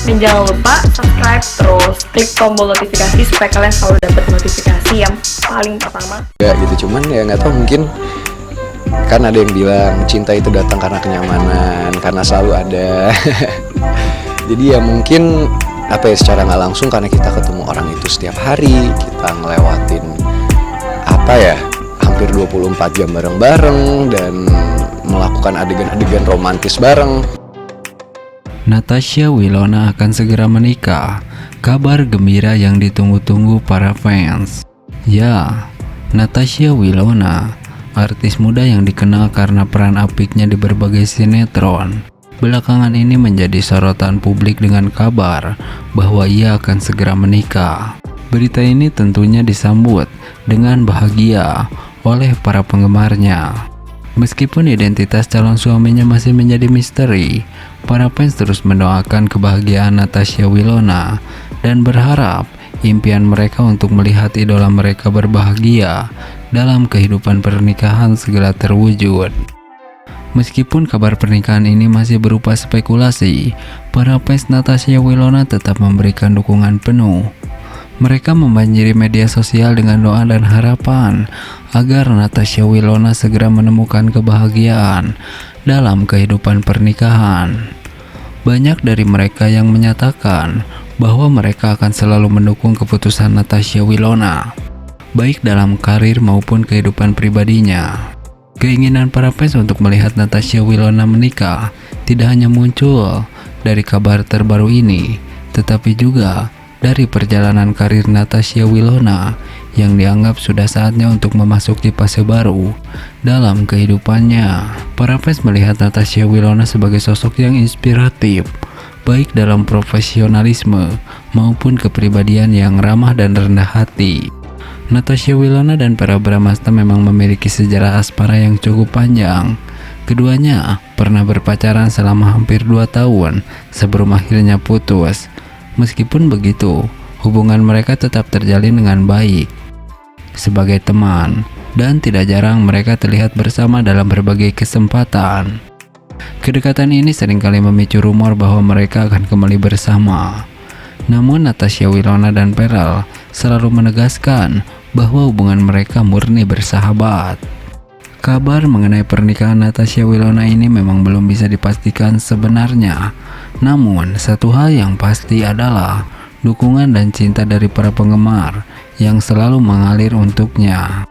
Dan jangan lupa subscribe, terus klik tombol notifikasi supaya kalian selalu dapat notifikasi yang paling pertama. Ya gitu, cuman ya nggak tahu, mungkin kan ada yang bilang cinta itu datang karena kenyamanan, karena selalu ada. Jadi ya mungkin apa ya, secara nggak langsung karena kita ketemu orang itu setiap hari, kita ngelewatin apa ya, hampir 24 jam bareng-bareng dan melakukan adegan-adegan romantis bareng. Natasha Wilona akan segera menikah. Kabar gembira yang ditunggu-tunggu para fans. Ya, Natasha Wilona, artis muda yang dikenal karena peran apiknya di berbagai sinetron, belakangan ini menjadi sorotan publik dengan kabar bahwa ia akan segera menikah. Berita ini tentunya disambut dengan bahagia oleh para penggemarnya. Meskipun identitas calon suaminya masih menjadi misteri, para fans terus mendoakan kebahagiaan Natasha Wilona dan berharap impian mereka untuk melihat idola mereka berbahagia dalam kehidupan pernikahan segera terwujud. Meskipun kabar pernikahan ini masih berupa spekulasi, para fans Natasha Wilona tetap memberikan dukungan penuh. Mereka membanjiri media sosial dengan doa dan harapan agar Natasha Wilona segera menemukan kebahagiaan dalam kehidupan pernikahan. Banyak dari mereka yang menyatakan bahwa mereka akan selalu mendukung keputusan Natasha Wilona, baik dalam karir maupun kehidupan pribadinya. Keinginan para fans untuk melihat Natasha Wilona menikah tidak hanya muncul dari kabar terbaru ini, tetapi juga dari perjalanan karir Natasha Wilona yang dianggap sudah saatnya untuk memasuki fase baru dalam kehidupannya. Para fans melihat Natasha Wilona sebagai sosok yang inspiratif, baik dalam profesionalisme maupun kepribadian yang ramah dan rendah hati. Natasha Wilona dan para Bramasta memang memiliki sejarah asmara yang cukup panjang. Keduanya pernah berpacaran selama hampir 2 tahun sebelum akhirnya putus. Meskipun begitu, hubungan mereka tetap terjalin dengan baik sebagai teman, dan tidak jarang mereka terlihat bersama dalam berbagai kesempatan. Kedekatan ini seringkali memicu rumor bahwa mereka akan kembali bersama. Namun Natasha Wilona dan Pharrell selalu menegaskan bahwa hubungan mereka murni bersahabat. Kabar mengenai pernikahan Natasha Wilona ini memang belum bisa dipastikan sebenarnya. Namun, satu hal yang pasti adalah dukungan dan cinta dari para penggemar yang selalu mengalir untuknya.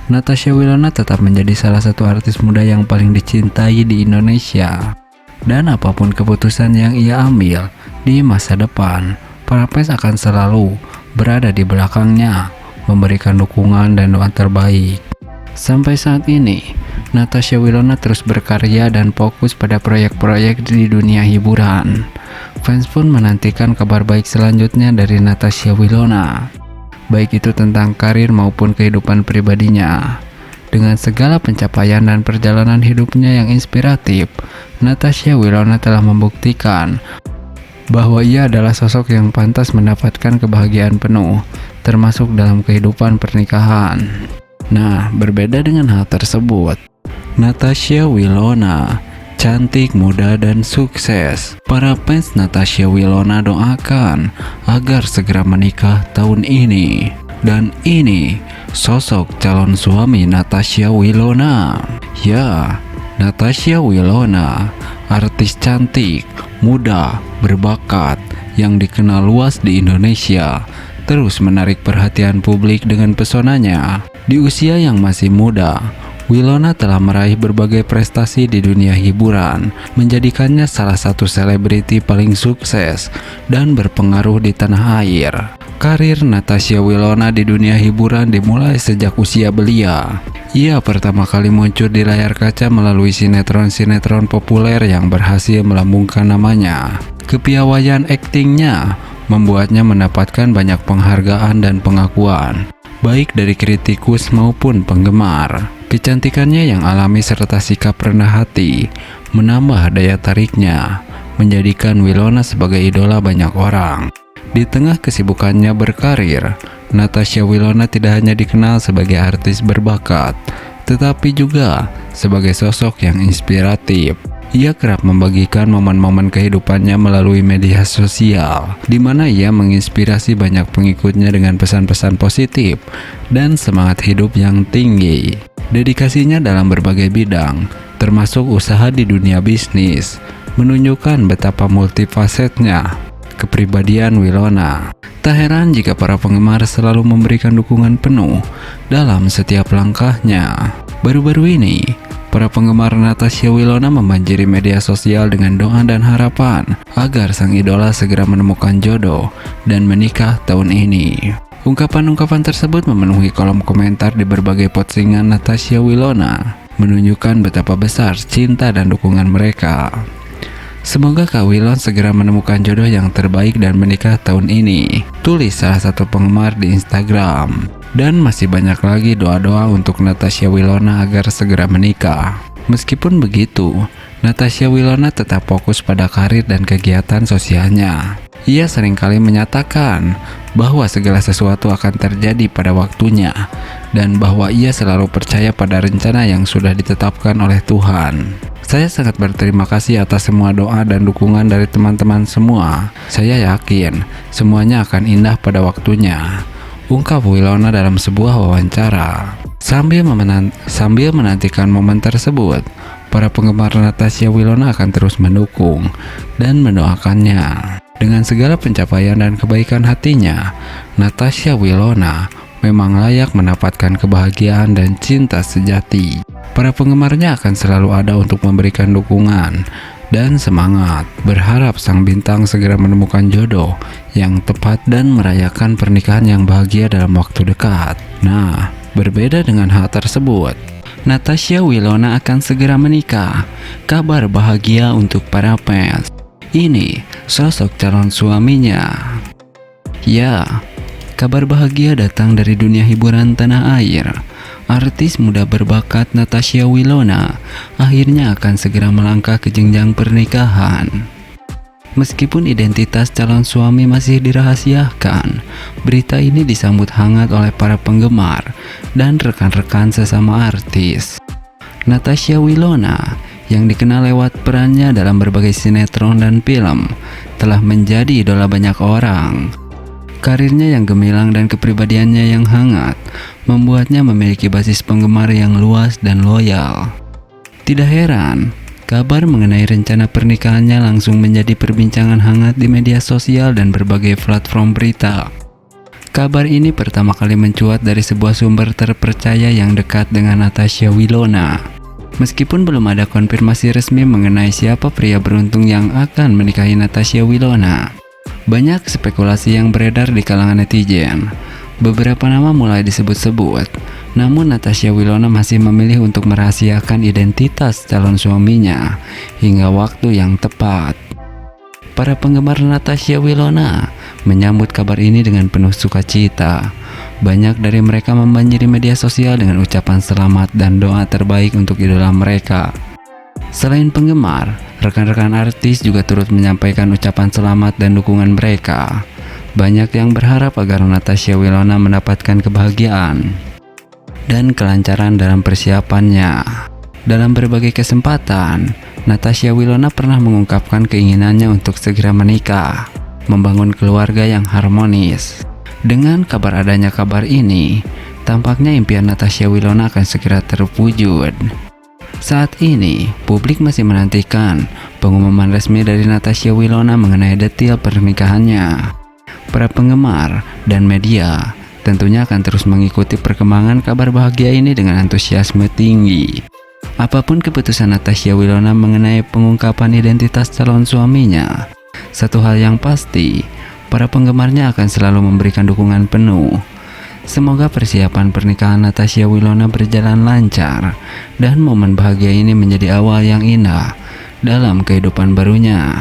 Natasha Wilona tetap menjadi salah satu artis muda yang paling dicintai di Indonesia. Dan apapun keputusan yang ia ambil di masa depan, para fans akan selalu berada di belakangnya, memberikan dukungan dan doa terbaik. Sampai saat ini, Natasha Wilona terus berkarya dan fokus pada proyek-proyek di dunia hiburan. Fans pun menantikan kabar baik selanjutnya dari Natasha Wilona, baik itu tentang karir maupun kehidupan pribadinya. Dengan segala pencapaian dan perjalanan hidupnya yang inspiratif, Natasha Wilona telah membuktikan bahwa ia adalah sosok yang pantas mendapatkan kebahagiaan penuh, termasuk dalam kehidupan pernikahan. Nah, berbeda dengan hal tersebut, Natasha Wilona cantik, muda, dan sukses. Para fans Natasha Wilona doakan agar segera menikah tahun ini. Dan ini sosok calon suami Natasha Wilona. Ya, Natasha Wilona, artis cantik, muda, berbakat yang dikenal luas di Indonesia, terus menarik perhatian publik dengan pesonanya. Di usia yang masih muda, Wilona telah meraih berbagai prestasi di dunia hiburan, menjadikannya salah satu selebriti paling sukses dan berpengaruh di tanah air. Karir Natasha Wilona di dunia hiburan dimulai sejak usia belia. Ia pertama kali muncul di layar kaca melalui sinetron-sinetron populer yang berhasil melambungkan namanya. Kepiawaian aktingnya membuatnya mendapatkan banyak penghargaan dan pengakuan, baik dari kritikus maupun penggemar. Kecantikannya yang alami serta sikap rendah hati menambah daya tariknya, menjadikan Wilona sebagai idola banyak orang. Di tengah kesibukannya berkarir, Natasha Wilona tidak hanya dikenal sebagai artis berbakat, tetapi juga sebagai sosok yang inspiratif. Ia kerap membagikan momen-momen kehidupannya melalui media sosial, di mana ia menginspirasi banyak pengikutnya dengan pesan-pesan positif dan semangat hidup yang tinggi. Dedikasinya dalam berbagai bidang, termasuk usaha di dunia bisnis, menunjukkan betapa multifacetnya kepribadian Wilona. Tak heran jika para penggemar selalu memberikan dukungan penuh dalam setiap langkahnya. Baru-baru ini, para penggemar Natasha Wilona membanjiri media sosial dengan doa dan harapan agar sang idola segera menemukan jodoh dan menikah tahun ini. Ungkapan-ungkapan tersebut memenuhi kolom komentar di berbagai postingan Natasha Wilona, menunjukkan betapa besar cinta dan dukungan mereka. Semoga Kak Wilon segera menemukan jodoh yang terbaik dan menikah tahun ini, tulis salah satu penggemar di Instagram. Dan masih banyak lagi doa-doa untuk Natasha Wilona agar segera menikah. Meskipun begitu, Natasha Wilona tetap fokus pada karir dan kegiatan sosialnya. Ia seringkali menyatakan bahwa segala sesuatu akan terjadi pada waktunya dan bahwa ia selalu percaya pada rencana yang sudah ditetapkan oleh Tuhan. Saya sangat berterima kasih atas semua doa dan dukungan dari teman-teman semua. Saya yakin semuanya akan indah pada waktunya, ungkap Wilona dalam sebuah wawancara. Sambil menantikan momen tersebut, para penggemar Natasha Wilona akan terus mendukung dan mendoakannya. Dengan segala pencapaian dan kebaikan hatinya, Natasha Wilona memang layak mendapatkan kebahagiaan dan cinta sejati. Para penggemarnya akan selalu ada untuk memberikan dukungan dan semangat, berharap sang bintang segera menemukan jodoh yang tepat dan merayakan pernikahan yang bahagia dalam waktu dekat. Nah, berbeda dengan hal tersebut, Natasha Wilona akan segera menikah. Kabar bahagia untuk para fans. Ini sosok calon suaminya. Ya, kabar bahagia datang dari dunia hiburan tanah air. Artis muda berbakat Natasha Wilona akhirnya akan segera melangkah ke jenjang pernikahan. Meskipun identitas calon suami masih dirahasiakan, berita ini disambut hangat oleh para penggemar dan rekan-rekan sesama artis. Natasha Wilona yang dikenal lewat perannya dalam berbagai sinetron dan film telah menjadi idola banyak orang. Karirnya yang gemilang dan kepribadiannya yang hangat membuatnya memiliki basis penggemar yang luas dan loyal. Tidak heran, kabar mengenai rencana pernikahannya langsung menjadi perbincangan hangat di media sosial dan berbagai platform berita. Kabar ini pertama kali mencuat dari sebuah sumber terpercaya yang dekat dengan Natasha Wilona. Meskipun belum ada konfirmasi resmi mengenai siapa pria beruntung yang akan menikahi Natasha Wilona, banyak spekulasi yang beredar di kalangan netizen. Beberapa nama mulai disebut-sebut, namun Natasha Wilona masih memilih untuk merahasiakan identitas calon suaminya hingga waktu yang tepat. Para penggemar Natasha Wilona menyambut kabar ini dengan penuh sukacita. Banyak dari mereka membanjiri media sosial dengan ucapan selamat dan doa terbaik untuk idola mereka. Selain penggemar, rekan-rekan artis juga turut menyampaikan ucapan selamat dan dukungan mereka. Banyak yang berharap agar Natasha Wilona mendapatkan kebahagiaan dan kelancaran dalam persiapannya. Dalam berbagai kesempatan, Natasha Wilona pernah mengungkapkan keinginannya untuk segera menikah, membangun keluarga yang harmonis. Dengan kabar adanya kabar ini, tampaknya impian Natasha Wilona akan segera terwujud. Saat ini, publik masih menantikan pengumuman resmi dari Natasha Wilona mengenai detail pernikahannya. Para penggemar dan media tentunya akan terus mengikuti perkembangan kabar bahagia ini dengan antusiasme tinggi. Apapun keputusan Natasha Wilona mengenai pengungkapan identitas calon suaminya, satu hal yang pasti, para penggemarnya akan selalu memberikan dukungan penuh. Semoga persiapan pernikahan Natasha Wilona berjalan lancar dan momen bahagia ini menjadi awal yang indah dalam kehidupan barunya.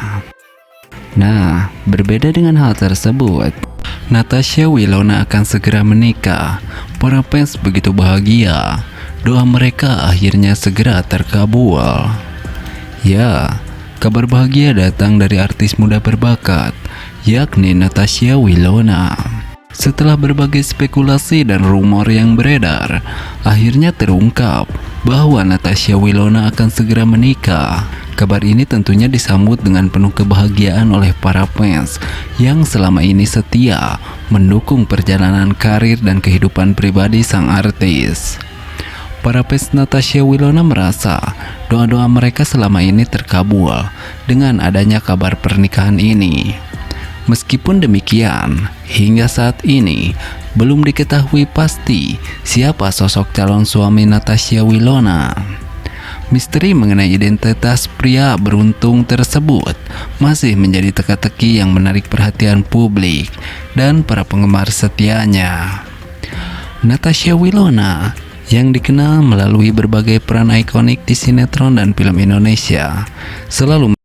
Nah, berbeda dengan hal tersebut, Natasha Wilona akan segera menikah. Para fans begitu bahagia. Doa mereka akhirnya segera terkabul. Ya, kabar bahagia datang dari artis muda berbakat, yakni Natasha Wilona. Setelah berbagai spekulasi dan rumor yang beredar, akhirnya terungkap bahwa Natasha Wilona akan segera menikah. Kabar ini tentunya disambut dengan penuh kebahagiaan oleh para fans yang selama ini setia mendukung perjalanan karir dan kehidupan pribadi sang artis. Para fans Natasha Wilona merasa doa-doa mereka selama ini terkabul dengan adanya kabar pernikahan ini. Meskipun demikian, hingga saat ini belum diketahui pasti siapa sosok calon suami Natasha Wilona. Misteri mengenai identitas pria beruntung tersebut masih menjadi teka-teki yang menarik perhatian publik dan para penggemar setianya. Natasha Wilona yang dikenal melalui berbagai peran ikonik di sinetron dan film Indonesia selalu